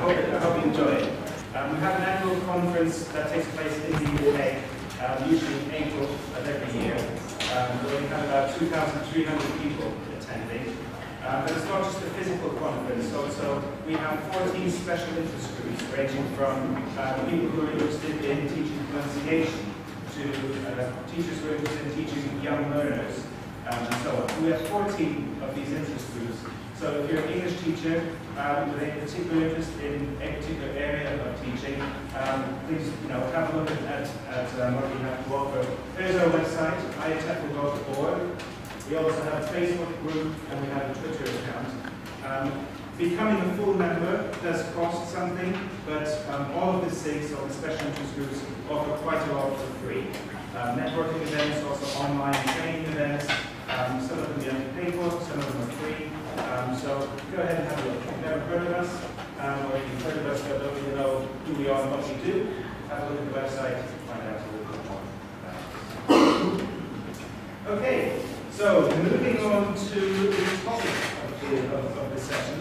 I hope you enjoy it. We have an annual conference that takes place in the UK, usually in April of every year. Where we have about 2,300 people attending. But it's not just a physical conference, also we have 14 special interest groups ranging from people who are interested in teaching pronunciation to teachers who are interested in teaching young learners and so on. We have 14 of these interest groups. So if you're an English teacher with a particular interest in a particular area of teaching, please have a look at what we have to offer. There's our website, iatefl.org. We also have a Facebook group and we have a Twitter account. Becoming a full member does cost something, but all of these things, all the special interest groups, offer quite a lot for free. Networking events, also online training events. Some of them you have to pay for, some of them are free. So go ahead and have a look. If you've never heard of us, or if you've heard of us but don't really know who we are and what we do, have a look at the website to find out a little bit more. Okay, so moving on to the topic of this session,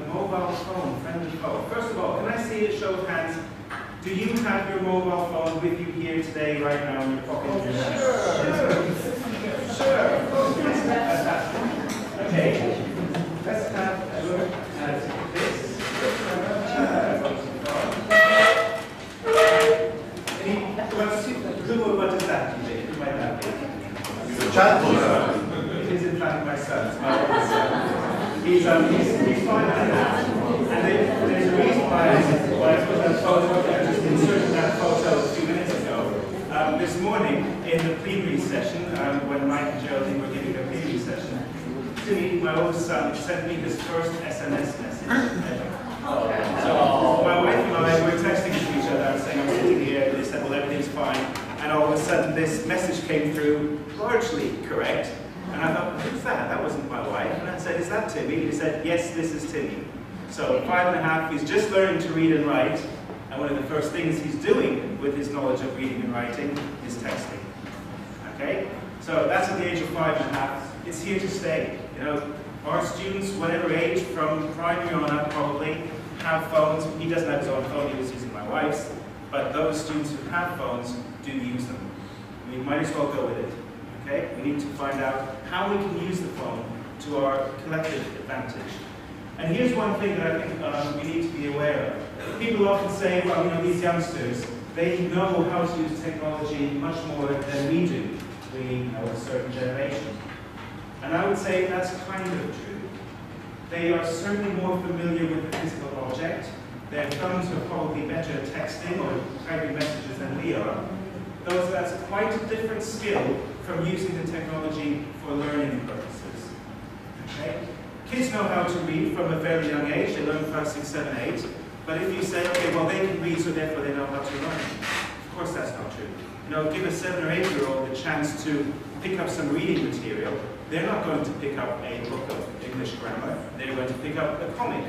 mobile phone, friendly phone. First of all, can I see a show of hands? Do you have your mobile phone with you here today, right now, in your pocket? Sure, of course. Okay, let's have a look at this. What is that, DJ? Who might that be? It is in fact my son, my older son. He's 5.5. And there's a reason why I put that photo up there. I just inserted that photo a few minutes ago. This morning, in the plenary session, when Mike and Geraldine were giving their plenary session, Timmy, my oldest son, sent me his first SMS message ever. So my wife and I were texting to each other, saying, I'm sitting here, they said, well, everything's fine. And all of a sudden, this message came through, largely correct. And I thought, who's that? That wasn't my wife. And I said, is that Timmy? And he said, yes, this is Timmy. So 5.5, he's just learning to read and write. And one of the first things he's doing with his knowledge of reading and writing is texting. Okay? So that's at the age of 5.5. It's here to stay. Our students, whatever age, from primary on up probably, have phones. He doesn't have his own phone, he was using my wife's. But those students who have phones do use them. We might as well go with it. Okay? We need to find out how we can use the phone to our collective advantage. And here's one thing that I think we need to be aware of. People often say, well, these youngsters, they know how to use technology much more than we do. We know a certain generation. And I would say that's kind of true. They are certainly more familiar with the physical object. Their phones are probably better at texting or typing messages than we are. Though that's quite a different skill from using the technology for learning purposes. Okay? Kids know how to read from a very young age. They learn 5, 6, 7, 8. But if you say, okay, well, they can read, so therefore they know how to learn. Of course that's not true. Give a 7 or 8-year-old a chance to pick up some reading material. They're not going to pick up a book of English grammar. They're going to pick up a comic.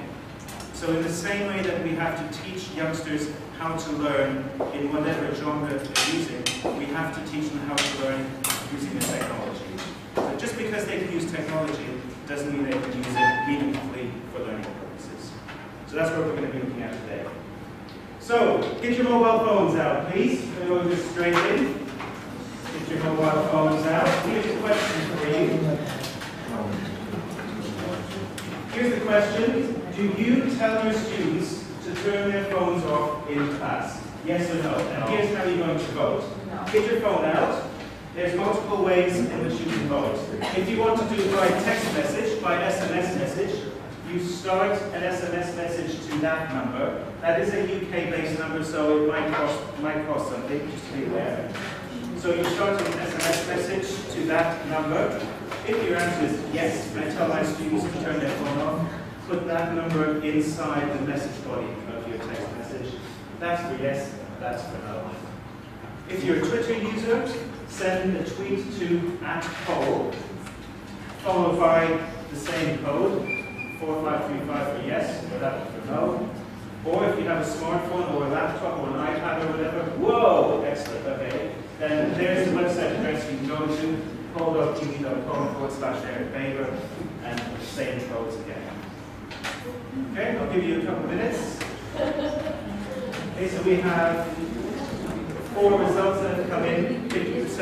So in the same way that we have to teach youngsters how to learn in whatever genre they're using, we have to teach them how to learn using the technology. So just because they can use technology doesn't mean they can use it meaningfully for learning purposes. So that's what we're going to be looking at today. So, get your mobile phones out, please. We'll go just straight in. Get your mobile phones out. Here's the question for you. Here's the question. Do you tell your students to turn their phones off in class? Yes or no? And here's how you're going to vote. Get your phone out. There's multiple ways in which you can vote. If you want to do it by text message, by SMS message, you start an SMS message to that number. That is a UK-based number, so it might cost something, just to be aware. So you start an SMS message to that number. If your answer is yes, I tell my students to turn their phone off, put that number inside the message body of your text message. That's for yes, that's for no. If you're a Twitter user, send a tweet to @poll, followed by the same code, 4535 for yes, or that for no. Or if you have a smartphone or a laptop or an iPad or whatever, whoa, excellent, okay. Then there's the website address you can go to, poll.tv.com/Eric Baber, and same codes again. Okay, I'll give you a couple of minutes. Okay, so we have 4 results that have come in. 50% of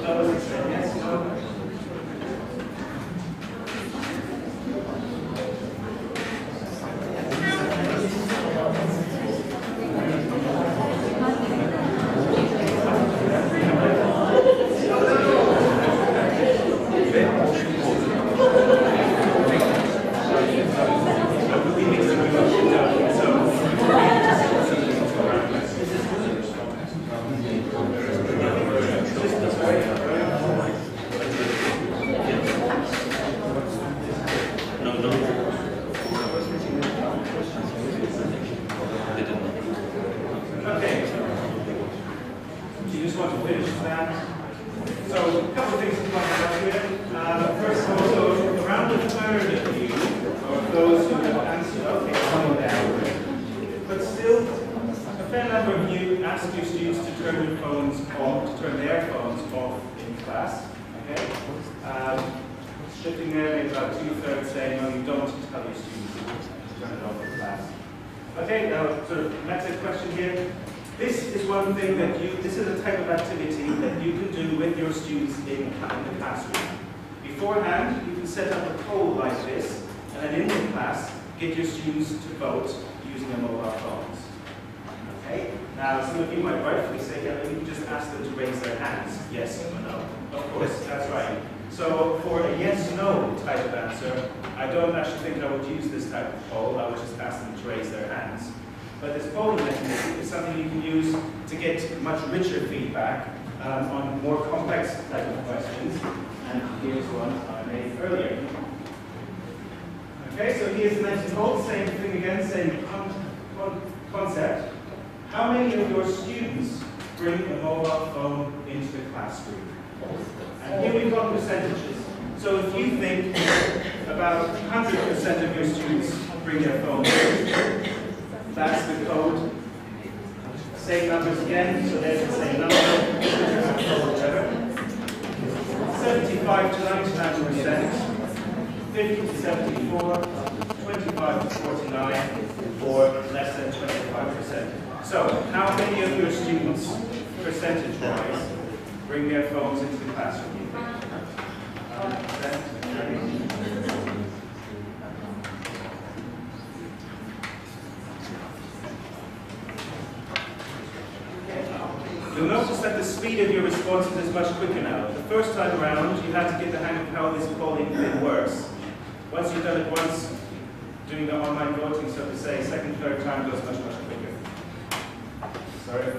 those said yes, no. Okay, now sort of meta question here. This is one thing that this is a type of activity that you can do with your students in the classroom. Beforehand, you can set up a poll like this, and then in the class, get your students to vote using their mobile phones. Okay? Now, some of you might rightfully say, yeah, you can just ask them to raise their hands, yes or no. Of course, that's right. So for a yes-no type of answer, I don't actually think I would use this type of poll. I would just ask them to raise their hands. But this polling mechanism is something you can use to get much richer feedback on more complex type of questions. And here's one I made earlier. Okay, so here's the mentioned poll, same thing again, same concept. How many of your students bring a mobile phone into the classroom? And here we've got percentages. So if you think about 100% of your students bring their phone in, that's the code. Same numbers again, so there's the same number. 75 to 99%, 50 to 74, 25 to 49, or less than 25%. So how many of your students, percentage-wise, bring their phones into the classroom? You'll notice that the speed of your responses is much quicker now. The first time around, you had to get the hang of how this polling thing works. Once you've done it once, doing the online voting, so to say, second, third time goes much, much quicker. Sorry.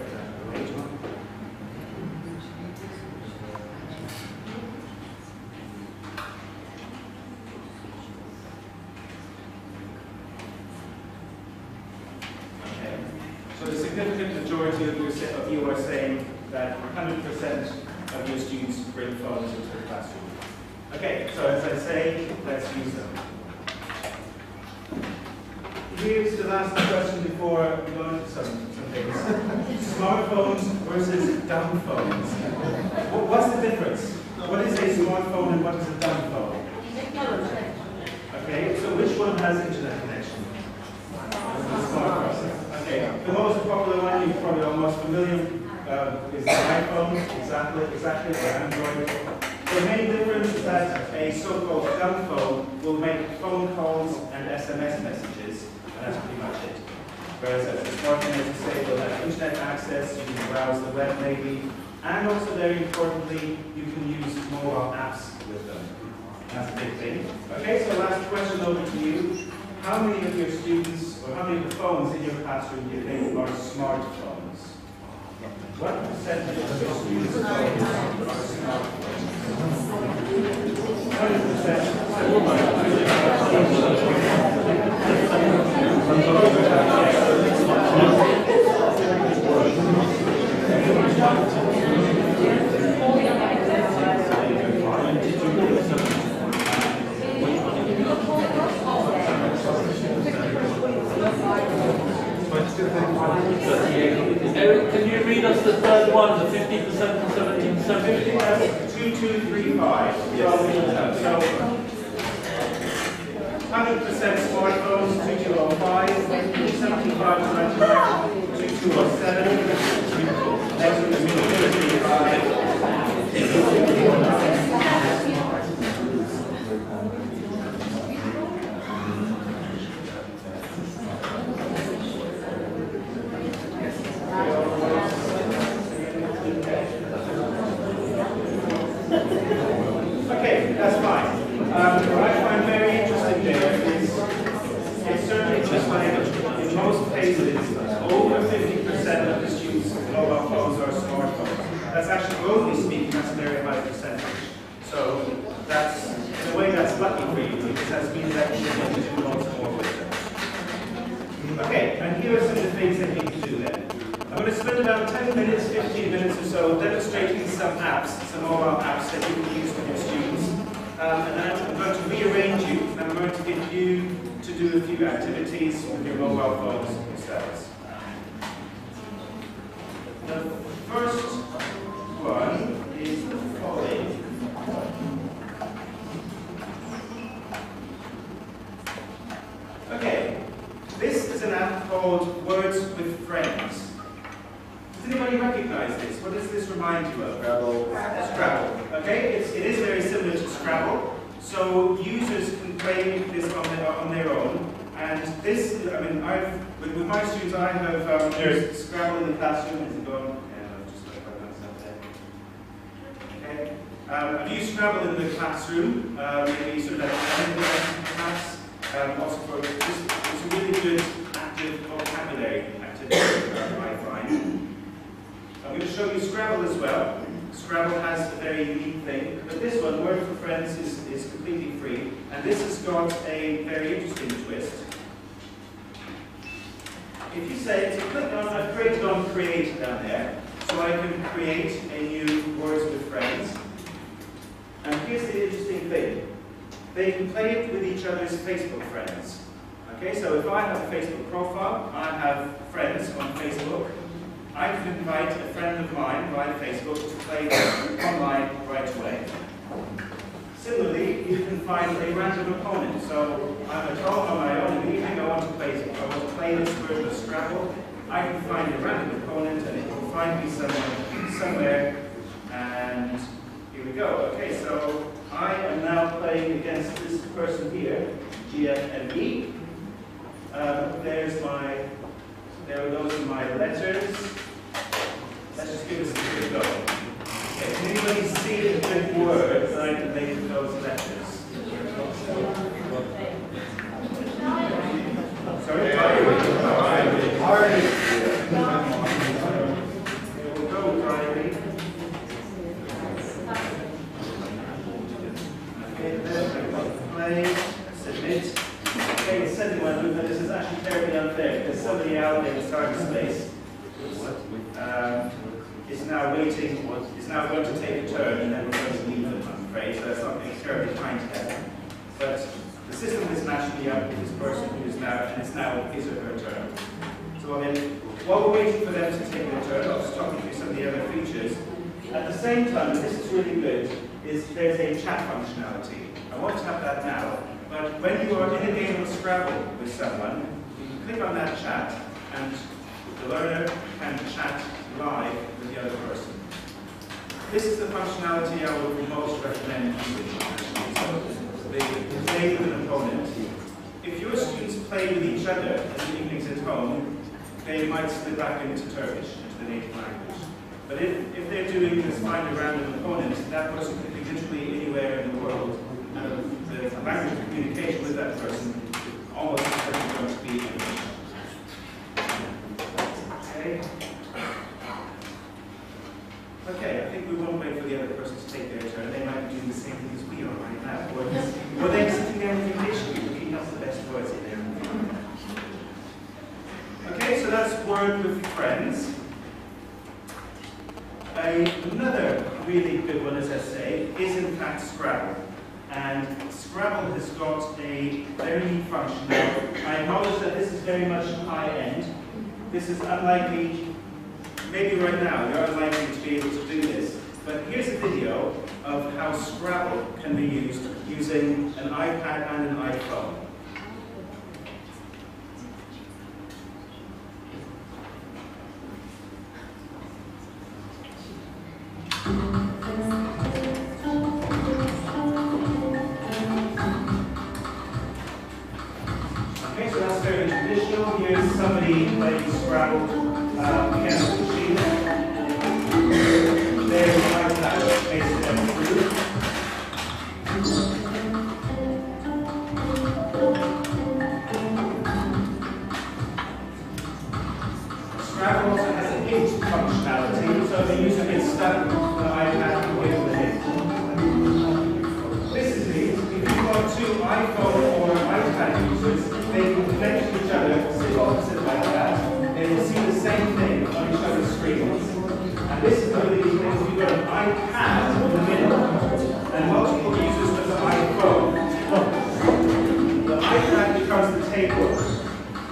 So the significant majority of you are saying that 100% of your students bring phones into the classroom. Okay, so as I say, let's use them. Here's the last question before we go into some things. Smartphones versus dumb phones. What's the difference? What is a smartphone and what is a dumb phone? Okay, so which one has internet connection? Smartphone. Okay, the most popular one you're probably almost familiar is the iPhone, exactly, or Android. The main difference is that a so-called dumb phone will make phone calls and SMS messages, and that's pretty much it. Whereas a smartphone, as you say, will have internet access, you can browse the web maybe, and also very importantly, you can use mobile apps with them. That's a big thing. Okay, so last question over to you. How many of your students, or how many of the phones in your classroom do you think are smartphones? What percentage of your students' phones are smartphones? 100%. Eric, can you read us the third one, the 50% and 70%? 2235. So 100% smartphones, 2205, 75 95 to 99, 2207. Next one is 35. Okay, that's fine. What I find very interesting there is it's certainly just like in most cases, over 50% of the students' mobile phones are smartphones. That's actually, globally speaking, that's a very high percentage. So that's, in a way, that's lucky for you because that means that you can do lots more with them. Okay, and here are some of the things that you can do then. I'm going to spend about 10 minutes, 15 minutes or so demonstrating some apps, some mobile apps that you can use with your students. And then I'm going to rearrange you, and I'm going to get you to do a few activities with your mobile phones yourselves. The first one is the following. Okay, this is an app called Words with Friends. Does anybody recognize this? What does this remind you of? Scrabble. Okay, it is very similar to Scrabble. So users can play this on their own. And this, I mean, with my students, I have there's Scrabble in the classroom. Is it going? Yeah, I'll just look at myself there. Okay. I've used Scrabble in the classroom, maybe sort of like class. Also for it's a really good active vocabulary activity, I find. I'm going to show you Scrabble as well. Scrabble has a very unique thing, but this one, Word for Friends, is completely free, and this has got a very interesting twist. If you say, so click on, I've created on Create down there, so I can create a new Words with Friends. And here's the interesting thing. They can play it with each other's Facebook friends. Okay, so if I have a Facebook profile, I have friends on Facebook, I can invite a friend of mine via Facebook to play online right away. Similarly, you can find a random opponent. So I'm at home on my own in the evening, I want to play this version of Scrabble. I can find a random opponent and it will find me somewhere. And here we go. Okay, so I am now playing against this person here, GFME. There are those in my letters. Let's just give this a quick go. Okay, can anybody see the good words that I can make with those letters? Sorry? Diary. Here we go, diary. Okay, then play, submit. Okay, the second one, this is actually terribly unfair because somebody out there in cyberspace is now waiting, is now going to take a turn and then we're going to leave them, I'm afraid, so that's not being terribly kind to them. But the system has matched me up with this person who's now, and it's now his or her turn. So I mean, while we're waiting for them to take their turn, I'll just talk you through some of the other features. At the same time, and this is really good, is there's a chat functionality. I won't have that now. But when you are in a game of Scrabble with someone, you can click on that chat and the learner can chat live with the other person. This is the functionality I would most recommend using. So they play with an opponent. If your students play with each other in the evenings at home, they might slip back into Turkish, into the native language. But if they're doing this find a random opponent, that person could be literally anywhere in the world. The language of communication with that person almost certainly going to be English. Okay. Okay, I think we won't wait for the other person to take their turn. They might be doing the same thing as we are right now. Or they're sitting there with English, looking up the best words in there. Okay, so that's Word with Friends. Another really good one, as I say, is in fact Scrabble. And Scrabble has got a very neat function. Now, I acknowledge that this is very much high-end. This is unlikely, maybe right now, you're unlikely to be able to do this. But here's a video of how Scrabble can be used using an iPad and an iPhone. Okay, so that's very traditional. Here's somebody playing Scrabble against the machine. There's my iPad facing them through. Scrabble also has a hint functionality, so the user gets stuck on the iPad and gives the hint. This is neat. If you've got two iPhone or iPad users, they can connect to each other, sit opposite like that. They will see the same thing on each other's screens. And this is really if you've got an iPad in the middle and multiple users with the iPhone. The iPad becomes the table.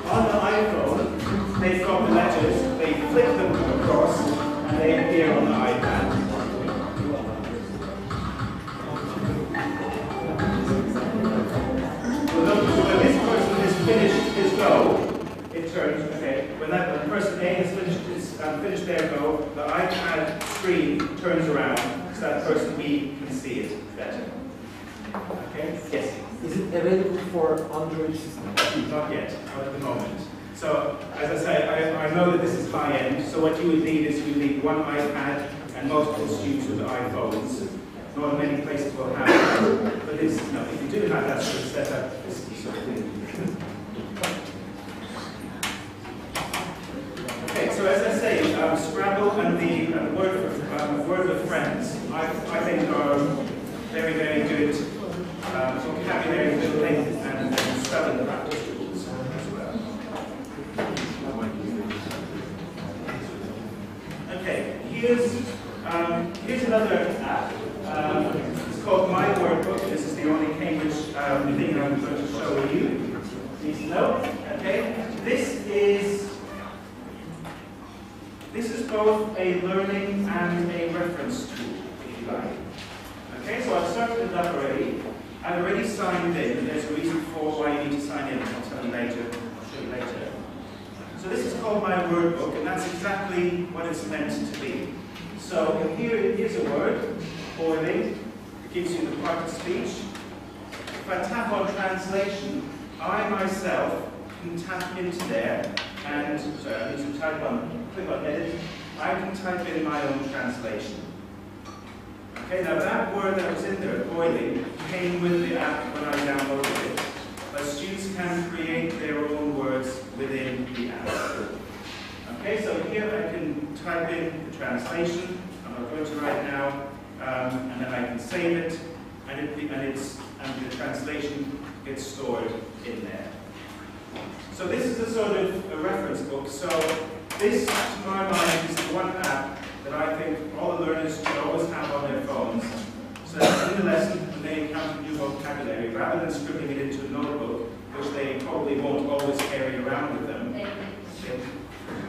On the iPhone, they've got the letters, they flick them across, and they appear on the iPad. When this person has finished his go, it turns, okay, when the person A has finished their go, the iPad screen turns around so that person B can see it better. Okay? Yes? Is it available for Android system? Not yet, not at the moment. So, as I say, I know that this is high-end, so what you would need is you would need one iPad and multiple students with iPhones. Not many places will have that, but it's, no, if you do have that sort of setup, this is sort of thing. Okay, so as I say, Scrabble and the word of friends, I think are very, very good vocabulary building and spelling practice tools as well. Okay, here's another app. It's called My Wordbook. This is the only Cambridge thing I'm going to show you. Please note. Okay, this is both a learning and a reference tool, if you like. Okay, so I've started it up already. I've already signed in, and there's a reason for why you need to sign in. I'll tell you later. I'll show you later. So this is called My Wordbook, and that's exactly what it's meant to be. So here it is a word, boiling. It gives you the part of speech. If I tap on translation, I myself can tap into there, and sorry, I need to click on edit. I can type in my own translation. Okay, now that word that was in there, boiling, came with the app when I downloaded it. But students can create their own words within the app. Okay, so here I can type in the translation. I'm not going to right now, and then I can save it, and the translation gets stored in there. So this is a sort of a reference book. So this, to my mind, is the one app that I think all the learners should always have on their phones. So that in the lesson, when they encounter new vocabulary, rather than scribbling it into a notebook, which they probably won't always carry around with them.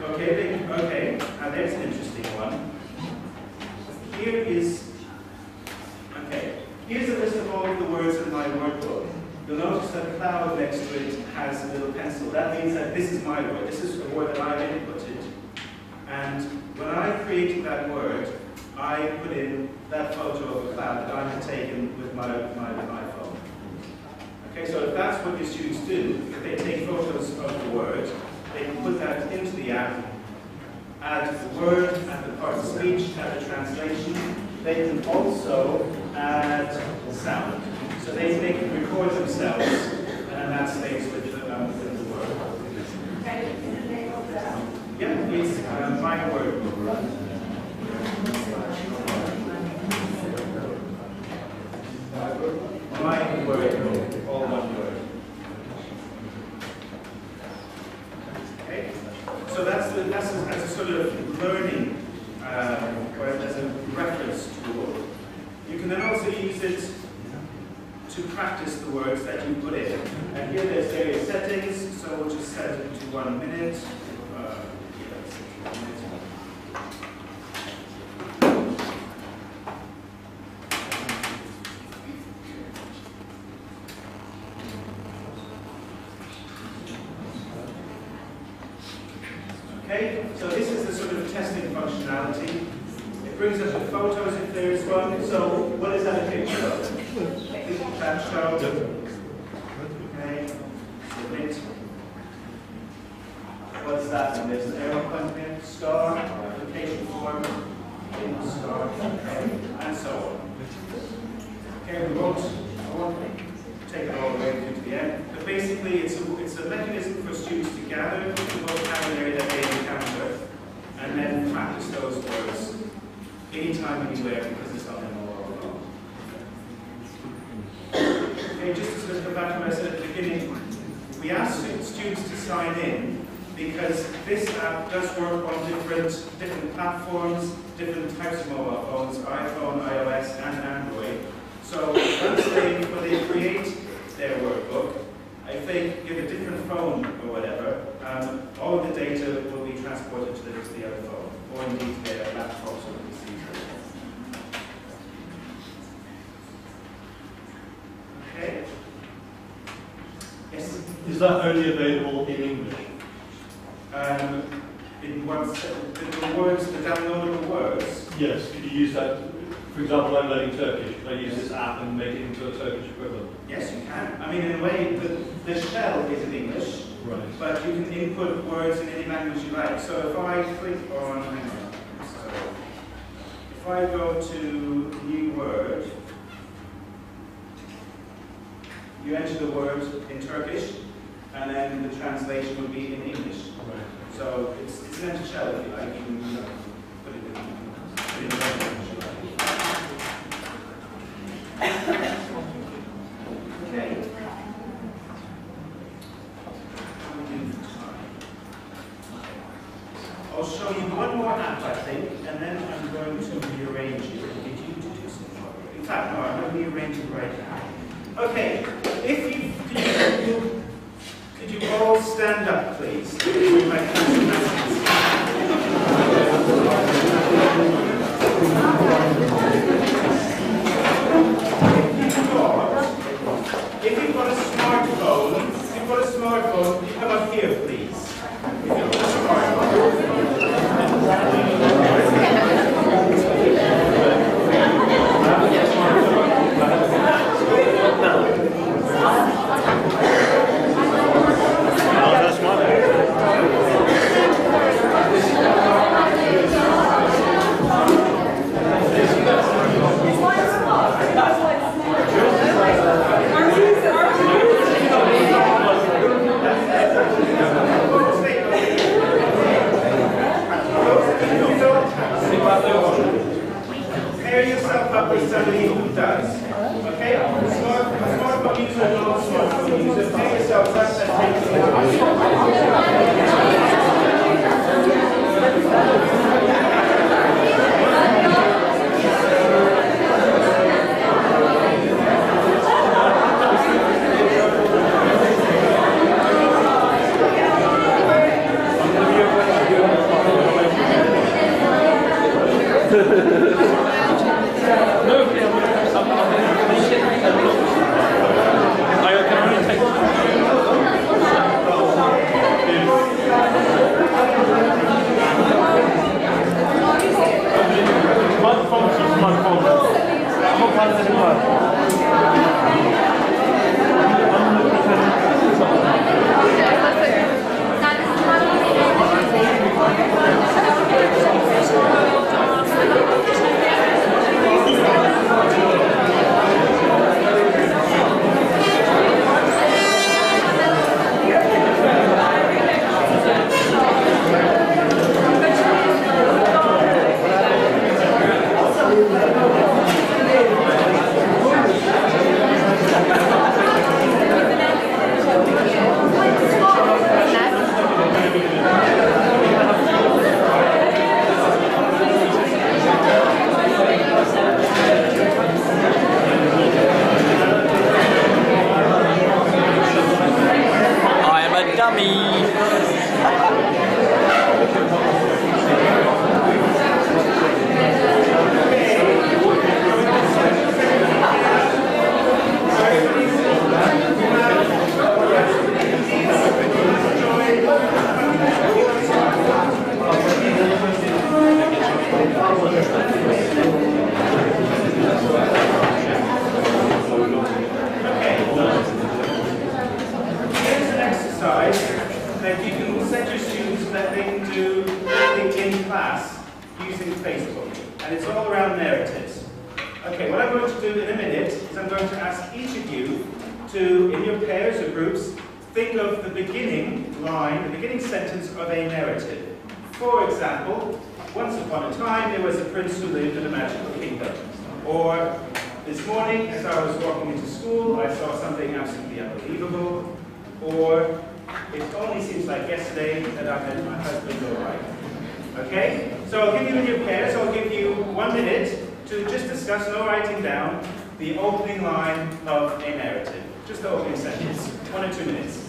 Okay, now there's an interesting one. Here's a list of all of the words in my word book. You'll notice that the cloud next to it has a little pencil. That means that this is my word. This is a word that I've inputted. And when I created that word, I put in that photo of a cloud that I had taken with my iPhone. Okay, so if that's what your students do, if they take photos of the word, they can put that into the app, add the word, add the part of speech, add the translation. They can also add sound. So they can record themselves, and that stays with the word. Yeah, it's My Word. My Word, all one word. Okay, so that's a sort of learning, or as a reference tool. You can then also use it to practice the words that you put in. And here there's various settings, so we'll just set it to 1 minute. Okay, so this is the sort of testing functionality. It brings up the photos if there is one. So what is that a picture of? That show. Okay, submit. what's that one? There's an arrow pointing in, star, application form, in star, and so on. Okay, I won't take it all the way through to the end, but basically it's a mechanism for students to gather the vocabulary that they encounter and then practice those words anytime, anywhere, because it's on them all along. Okay, just to sort of go back to what I said at the beginning, we asked students to sign in because this app does work on different platforms, different types of mobile phones, iPhone, iOS, and Android. So when they create their workbook, if they give a different phone or whatever, all of the data will be transported to the other phone, or indeed their laptops or PCs. Okay? Yes? Is that only available in English? In what the words, the downloadable words? Yes, could you use that? For example, I'm learning Turkish. Could I use this app and make it into a Turkish equivalent? Yes, you can. I mean, in a way, the shell is in English, Right. but you can input words in any language you like. So if I click on, hang on, so if I go to new word, you enter the word in Turkish, and then the translation would be in English. Right. So it's an empty shell, if you like. You can put it in language you like. Okay. I'll show you one more app, I think, and then I'm going to rearrange it and get you to do some more. In fact, no, I'm going to rearrange it right now. Okay, could you all stand up, please? With my if you've got a smartphone, you come up here, please. If you've got a smartphone. Pair yourself up with somebody who does. Okay? Smartphone user, non-smartphone user, pair yourself up and take that you can set your students that they can do everything in class using Facebook. And it's all around narratives. Okay, what I'm going to do in a minute is I'm going to ask each of you to, in your pairs or groups, think of the beginning line, the beginning sentence of a narrative. For example, once upon a time there was a prince who lived in a magical kingdom. Or, this morning as I was walking into school, I saw something absolutely unbelievable. Or, it only seems like yesterday that I met my husband alright. Okay? So I'll give you in your pairs, I'll give you 1 minute to just discuss, no writing down, the opening line of a narrative. Just the opening sentence. 1 or 2 minutes.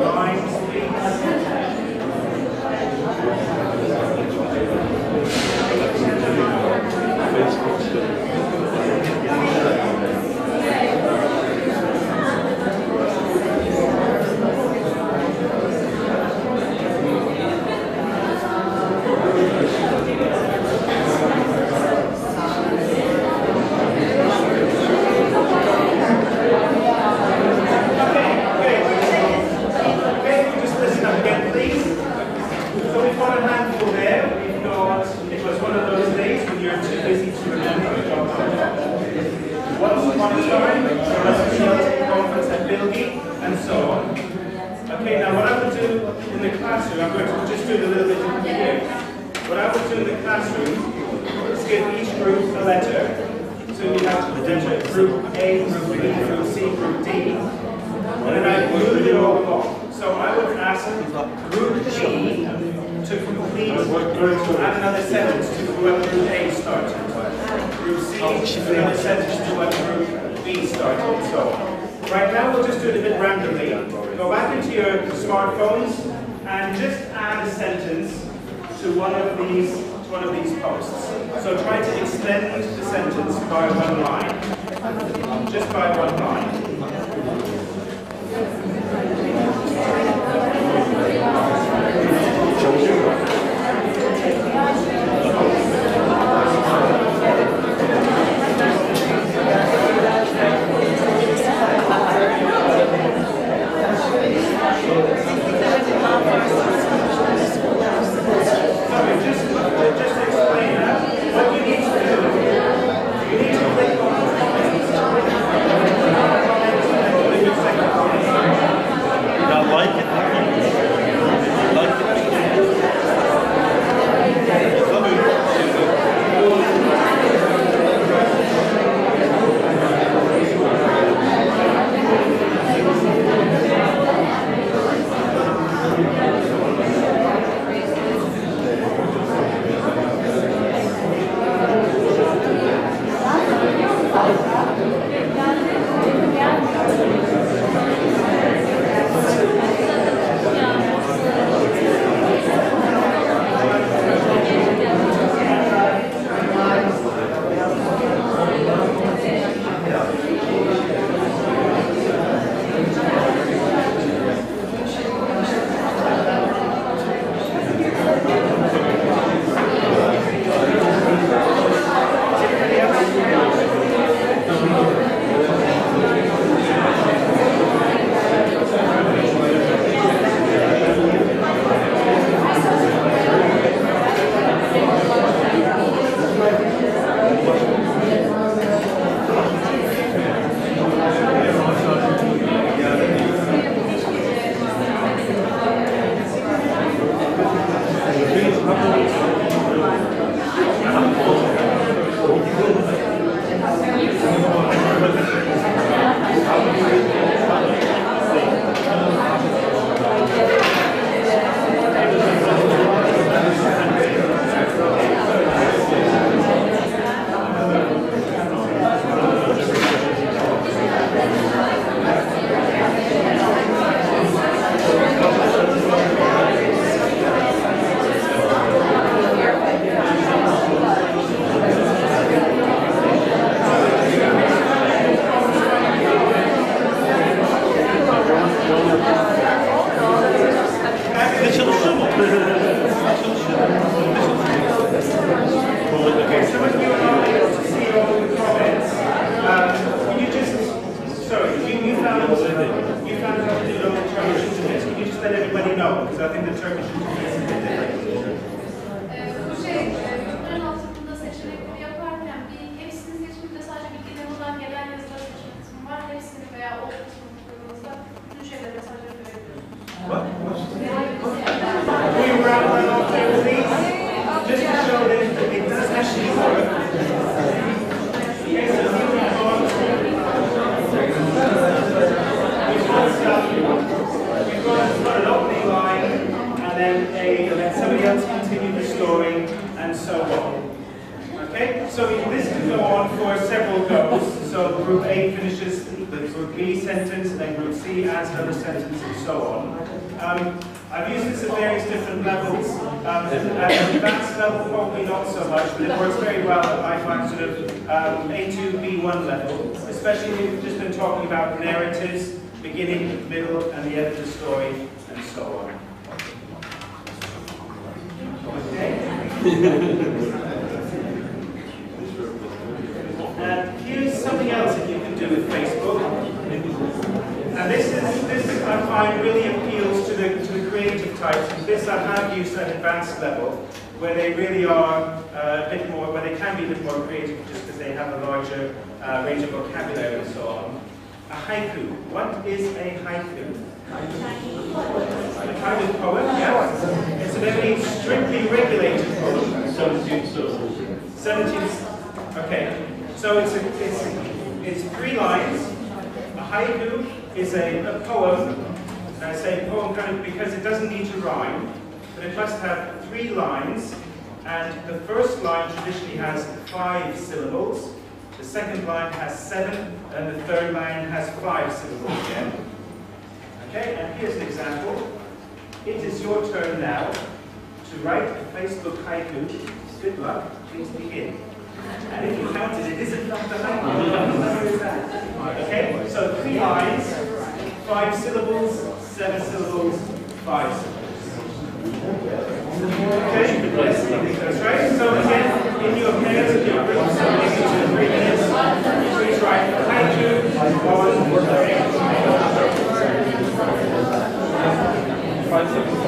lines, please. classroom is give each group a letter. So you have the letter group A, group B, group C, group D. And then I move it all along. So I would ask group G to complete, to add another sentence to what group A started. Group C, another sentence to what group B started, and so on. Right now we'll just do it a bit randomly. Go back into your smartphones and just add a sentence to one of these posts. So try to extend the sentence by one line. Just by one line. I've used this at various different levels. At an advanced level, probably not so much, but it works very well at my sort of A2, B1 level, especially if we've just been talking about narratives, beginning, middle, and the end of the story, and so on. Okay? Here's something else that you can do with Facebook. And this I find really appeals to the creative types. This I have used at advanced level, where they really are a bit more, where they can be a bit more creative just because they have a larger range of vocabulary and so on. A haiku. What is a haiku? A kind of poem, yes. It's a very strictly regulated poem. So 17 syllables. 17. Okay. So it's 3 lines. A haiku is a poem. And I say poem kind of because it doesn't need to rhyme, but it must have 3 lines. And the first line traditionally has 5 syllables. The second line has 7, and the third line has 5 syllables again. Okay, and here's an example. It is your turn now to write a Facebook haiku. Good luck, please begin. And if you counted, it isn't not the haiku. Where is that? Okay, so 3 lines, 5 syllables, 7 syllables, 5 syllables. Okay, that's right. So again, in your pairs, in your groups, so maybe 2 or 3 minutes, please write a haiku on 5 seconds.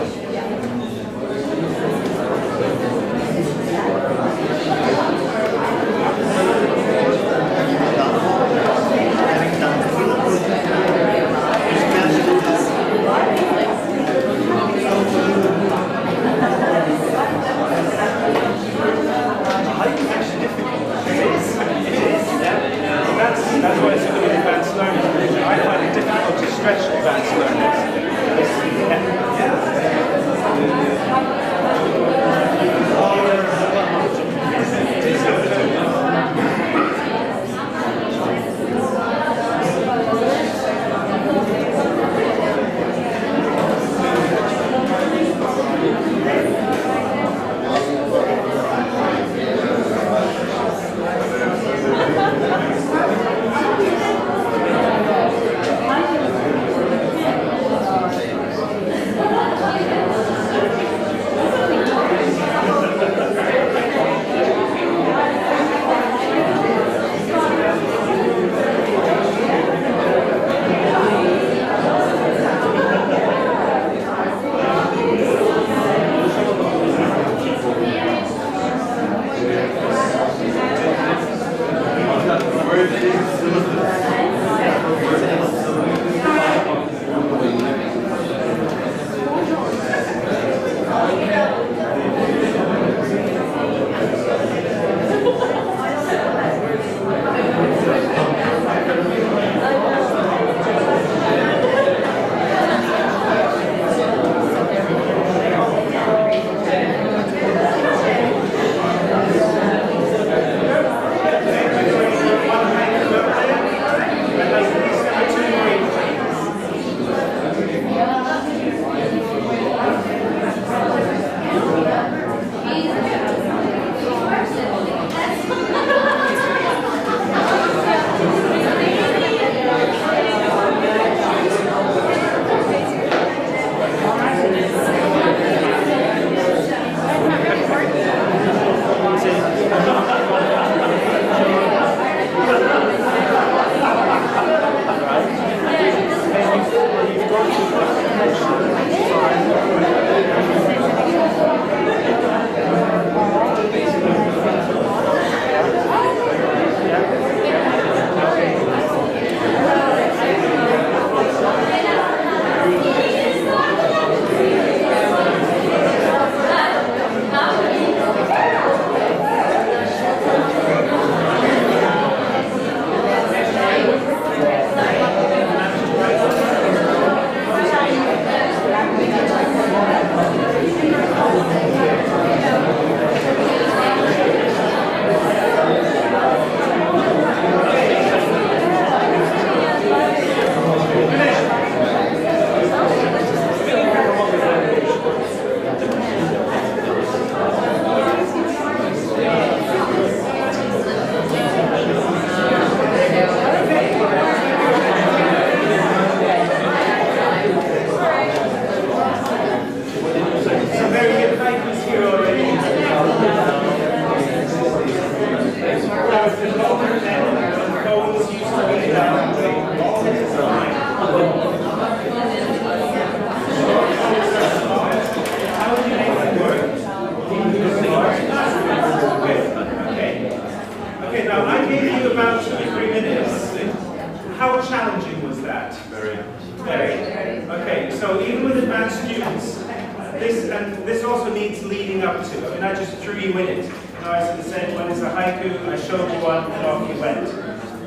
memorized and said, when it's a haiku, I showed you one and off you went.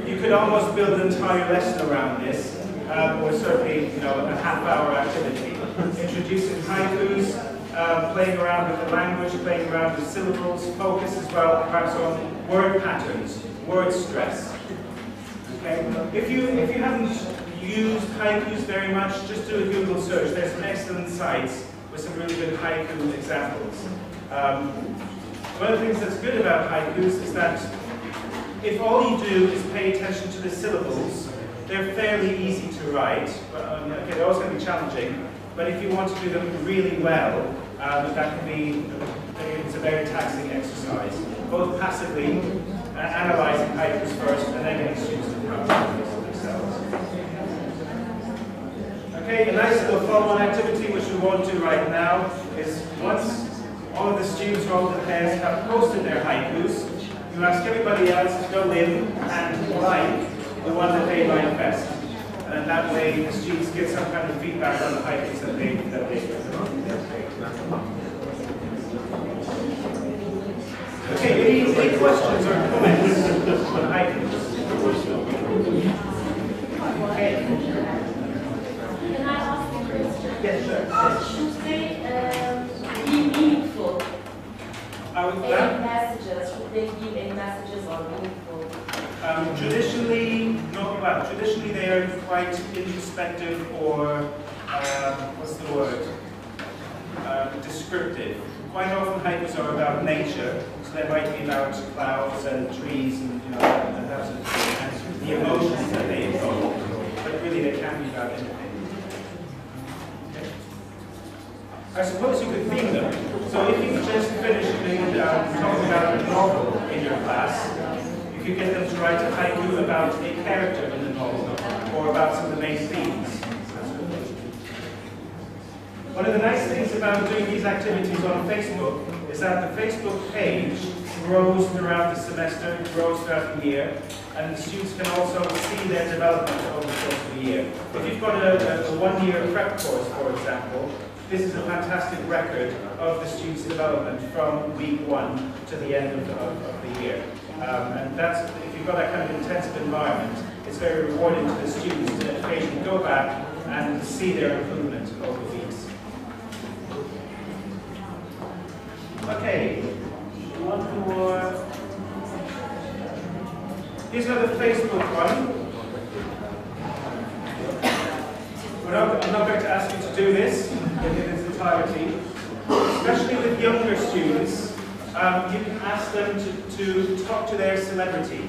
You could almost build an entire lesson around this, or certainly, a half-hour activity. Introducing haikus, playing around with the language, playing around with syllables, focus as well, perhaps on word patterns, word stress. Okay? If you haven't used haikus very much, just do a Google search. There's some excellent sites with some really good haiku examples. One of the things that's good about haikus is that if all you do is pay attention to the syllables, they're fairly easy to write. Okay, they're always going to be challenging, but if you want to do them really well, that can be, it's a very taxing exercise. Both passively analysing haikus first and then getting students to practice themselves. Okay, a nice little follow-on activity which we won't do right now is once all of the students or all of the pairs have posted their haikus, you ask everybody else to go in and like the one that they like best. And that way the students get some kind of feedback on the haikus that they Okay, any questions or comments on haikus? Okay. Can I ask a question? Yes, sure. Should they be meaningful? Any messages? Should they give any messages or meaningful? Traditionally they are quite introspective or, what's the word? Descriptive. Quite often haikus are about nature, so they might be about clouds and trees and and the emotions that they evoke. But really they can be about anything. Okay. I suppose you could theme them. So if you just finished talking about a novel in your class, you could get them to write a haiku about a character in the novel or about some of the main themes. One of the nice things about doing these activities on Facebook is that the Facebook page grows throughout the semester, grows throughout the year, and the students can also see their development over the course of the year. If you've got a one-year prep course, for example, this is a fantastic record of the students' development from week 1 to the end of the year. And that's, if you've got that kind of intensive environment, it's very rewarding to the students to occasionally go back and see their improvement over weeks. Okay, one more. Here's another Facebook one. I'm not going to ask you to do this in its entirety. Especially with younger students, you can ask them to talk to their celebrity.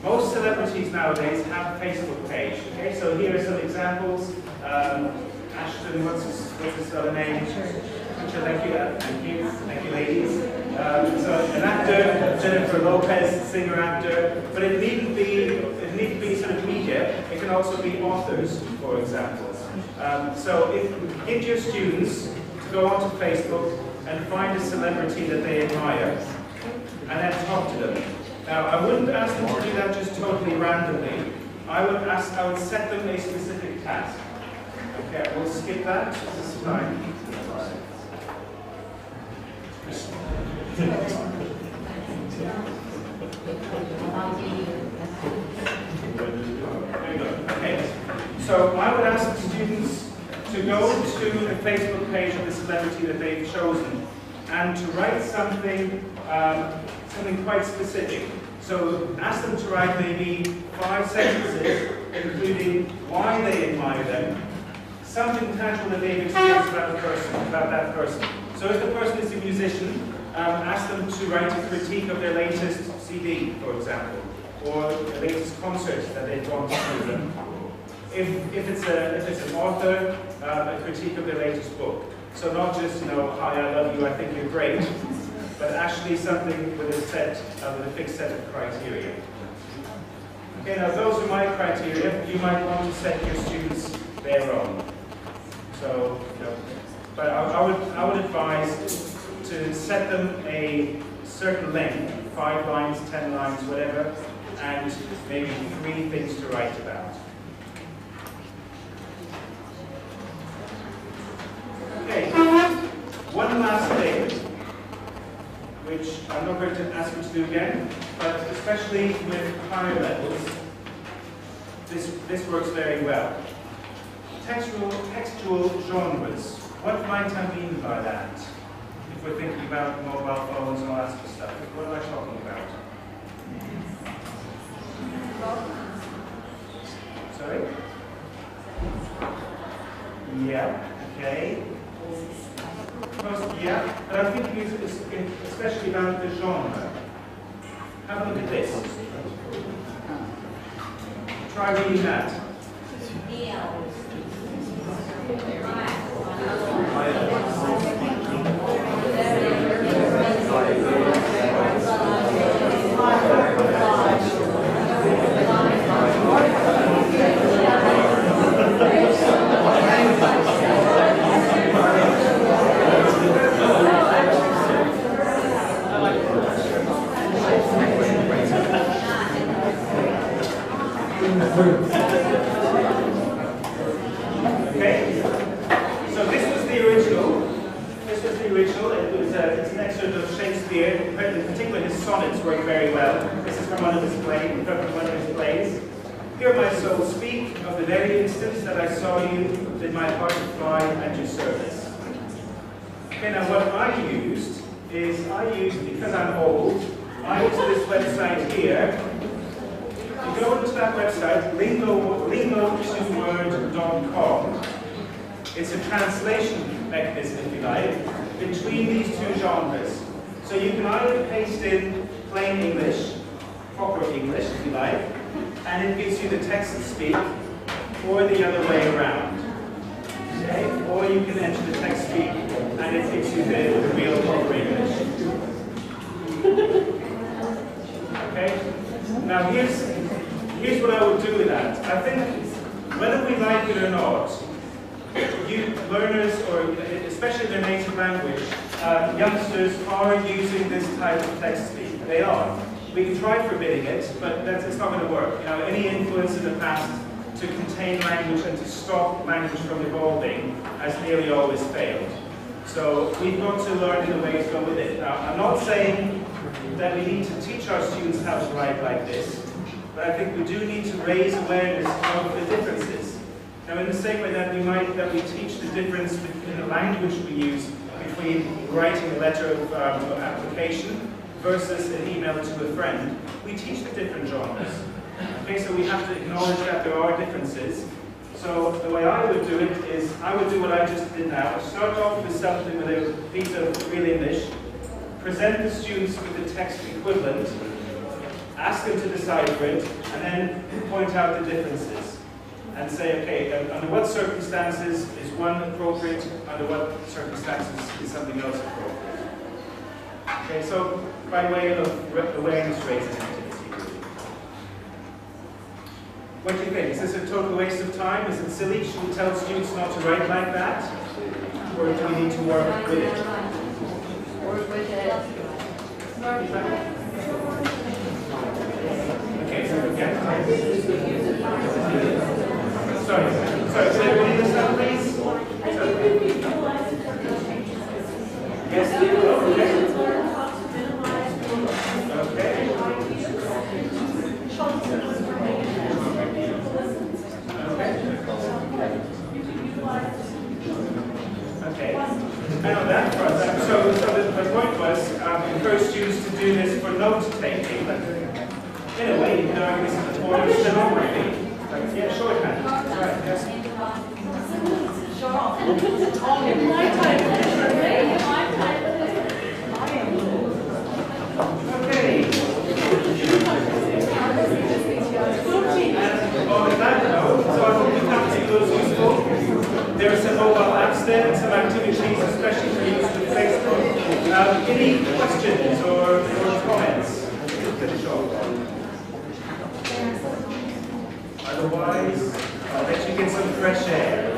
Most celebrities nowadays have a Facebook page. Okay, so here are some examples. Ashton, what's his other name? Thank you, ladies. So an actor, Jennifer Lopez, singer, actor, but it needn't be sort of media. It can also be authors, for example. So get your students to go onto Facebook and find a celebrity that they admire, and then talk to them. Now, I wouldn't ask them to do that just totally randomly. I would set them a specific task. Okay, we'll skip that this time. Okay, so I would ask the students to go to the Facebook page of the celebrity that they've chosen and to write something quite specific. So ask them to write maybe 5 sentences, including why they admire them, something tangible that they've experienced about that person. So if the person is a musician, ask them to write a critique of their latest CD, for example, or the latest concert that they've gone to. If it's an author, a critique of their latest book. So not just, hi, I love you, I think you're great, but actually something with a fixed set of criteria. Okay, now those are my criteria. You might want to set your students their own. So, but I would advise to set them a certain length, 5 lines, 10 lines, whatever, and maybe 3 things to write about. Okay, one last thing, which I'm not going to ask you to do again, but especially with higher levels, this works very well. Textual genres. What might I mean by that? If we're thinking about mobile phones and all that sort of stuff, what am I talking about? Sorry? Yeah, okay. Yeah, but I'm thinking especially about the genre. Have a look at this. Try reading that. Okay, so this was the original. This was the original. It's an excerpt of Shakespeare. In particular, his sonnets work very well. This is from one of his plays. Hear my soul speak of the very instance that I saw you, did my heart fly at your service. Okay, now what I used is, because I'm old, I went to this website here. You go into that website, lingo2word.com. It's a translation mechanism, if you like, between these two genres. So you can either paste in plain English, proper English, if you like, and it gives you the text to speak, or the other way around. Okay? Or you can enter the text speak, and it gives you the real proper English. Okay? Now here's what I would do with that. I think whether we like it or not, you learners, or especially their native language, youngsters are using this type of text speak. They are. We can try forbidding it, but it's not going to work. You know, any influence in the past to contain language and to stop language from evolving has nearly always failed. So we've got to learn in a way to go with it. Now, I'm not saying that we need to teach our students how to write like this, but I think we do need to raise awareness of the differences. Now, in the same way that we teach the difference in the language we use between writing a letter of application versus an email to a friend, we teach the different genres. Okay, so we have to acknowledge that there are differences. So the way I would do it is, I would do what I just did now. Start off with something with a piece of real English, present the students with the text equivalent, ask them to decipher it, and then point out the differences. And say, okay, under what circumstances is one appropriate, under what circumstances is something else appropriate. Okay, so by way of awareness raising activity. What do you think? Is this a total waste of time? Is it silly? Should we tell students not to write like that? Or do we need to work with it? Work with it. Okay, so again. Sorry, could everybody listen up, please? Yes, okay. Okay. And on that front, so the point was, encourage students to do this for note-taking, but in a way, you can argue this is a form of stenography. Yeah, shorthand. Right, yes. Okay. And on that note, so I hope you found those useful. There are some mobile apps there and some activities, especially for use with Facebook. Any questions or comments? Finish off. Otherwise, I'll let you get some fresh air.